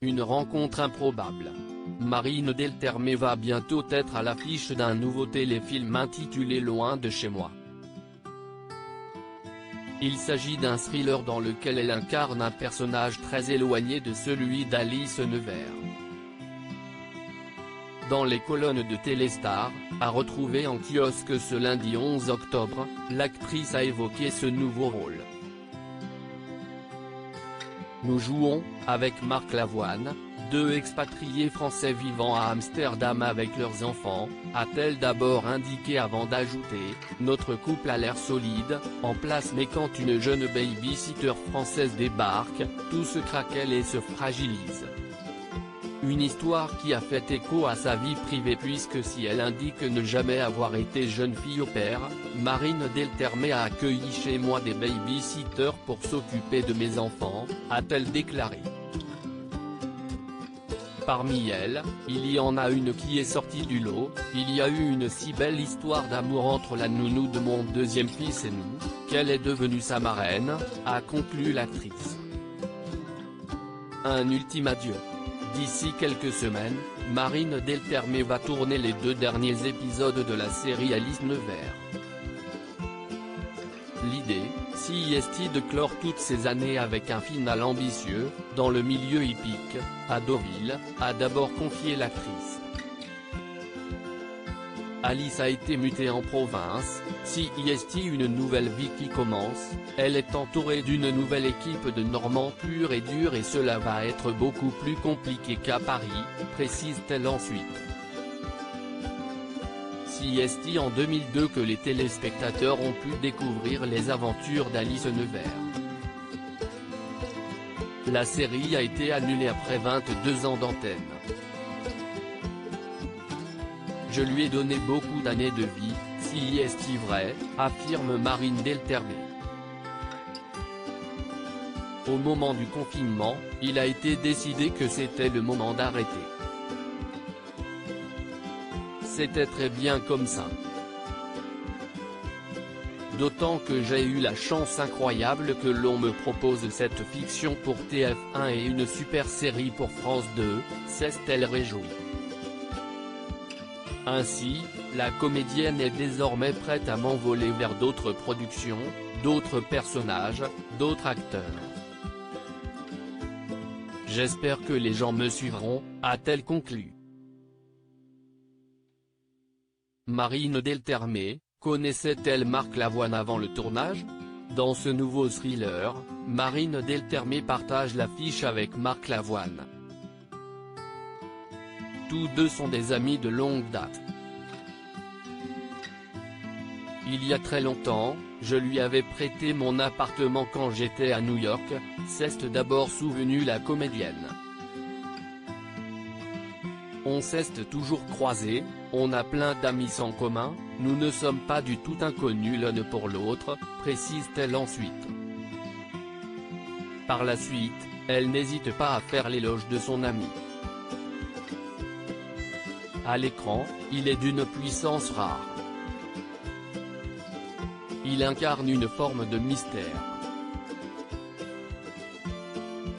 Une rencontre improbable. Marine Delterme va bientôt être à l'affiche d'un nouveau téléfilm intitulé Loin de chez moi. Il s'agit d'un thriller dans lequel elle incarne un personnage très éloigné de celui d'Alice Nevers. Dans les colonnes de Téléstar, à retrouver en kiosque ce lundi 11 octobre, l'actrice a évoqué ce nouveau rôle. Nous jouons, avec Marc Lavoine, deux expatriés français vivant à Amsterdam avec leurs enfants, a-t-elle d'abord indiqué avant d'ajouter, notre couple a l'air solide, en place, mais quand une jeune baby-sitter française débarque, tout se craquelle et se fragilise. Une histoire qui a fait écho à sa vie privée puisque si elle indique ne jamais avoir été jeune fille au père, Marine Delterme a accueilli chez moi des baby-sitters pour s'occuper de mes enfants, a-t-elle déclaré. Parmi elles, il y en a une qui est sortie du lot, il y a eu une si belle histoire d'amour entre la nounou de mon deuxième fils et nous, qu'elle est devenue sa marraine, a conclu l'actrice. Un ultime adieu. D'ici quelques semaines, Marine Delterme va tourner les 2 derniers épisodes de la série Alice Nevers. L'idée, si est de clore toutes ces années avec un final ambitieux, dans le milieu hippique, à Deauville, a d'abord confié l'actrice. Alice a été mutée en province, si est une nouvelle vie qui commence, elle est entourée d'une nouvelle équipe de Normands purs et durs et cela va être beaucoup plus compliqué qu'à Paris, précise-t-elle ensuite. Si est en 2002 que les téléspectateurs ont pu découvrir les aventures d'Alice Nevers. La série a été annulée après 22 ans d'antenne. Je lui ai donné beaucoup d'années de vie, si est vrai, affirme Marine Delterme. Au moment du confinement, il a été décidé que c'était le moment d'arrêter. C'était très bien comme ça. D'autant que j'ai eu la chance incroyable que l'on me propose cette fiction pour TF1 et une super série pour France 2, s'est-elle réjouie. Ainsi, la comédienne est désormais prête à m'envoler vers d'autres productions, d'autres personnages, d'autres acteurs. J'espère que les gens me suivront, a-t-elle conclu. Marine Delterme, connaissait-elle Marc Lavoine avant le tournage? Dans ce nouveau thriller, Marine Delterme partage l'affiche avec Marc Lavoine. Tous deux sont des amis de longue date. Il y a très longtemps, je lui avais prêté mon appartement quand j'étais à New York, s'est d'abord souvenue la comédienne. On s'est toujours croisés, on a plein d'amis en commun, nous ne sommes pas du tout inconnus l'un pour l'autre, précise-t-elle ensuite. Par la suite, elle n'hésite pas à faire l'éloge de son ami. À l'écran, il est d'une puissance rare. Il incarne une forme de mystère.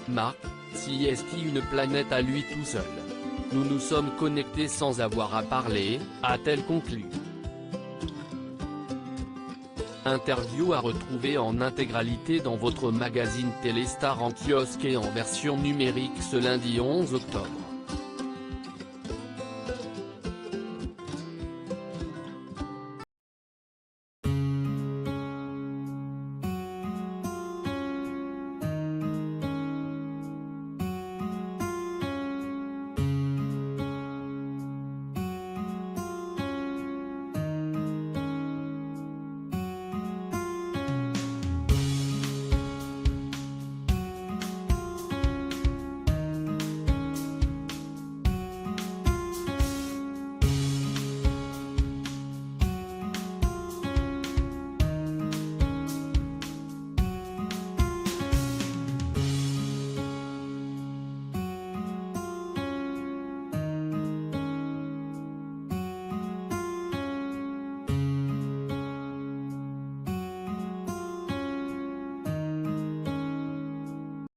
Marc, si est une planète à lui tout seul. Nous nous sommes connectés sans avoir à parler, a-t-elle conclu. Interview à retrouver en intégralité dans votre magazine Téléstar en kiosque et en version numérique ce lundi 11 octobre.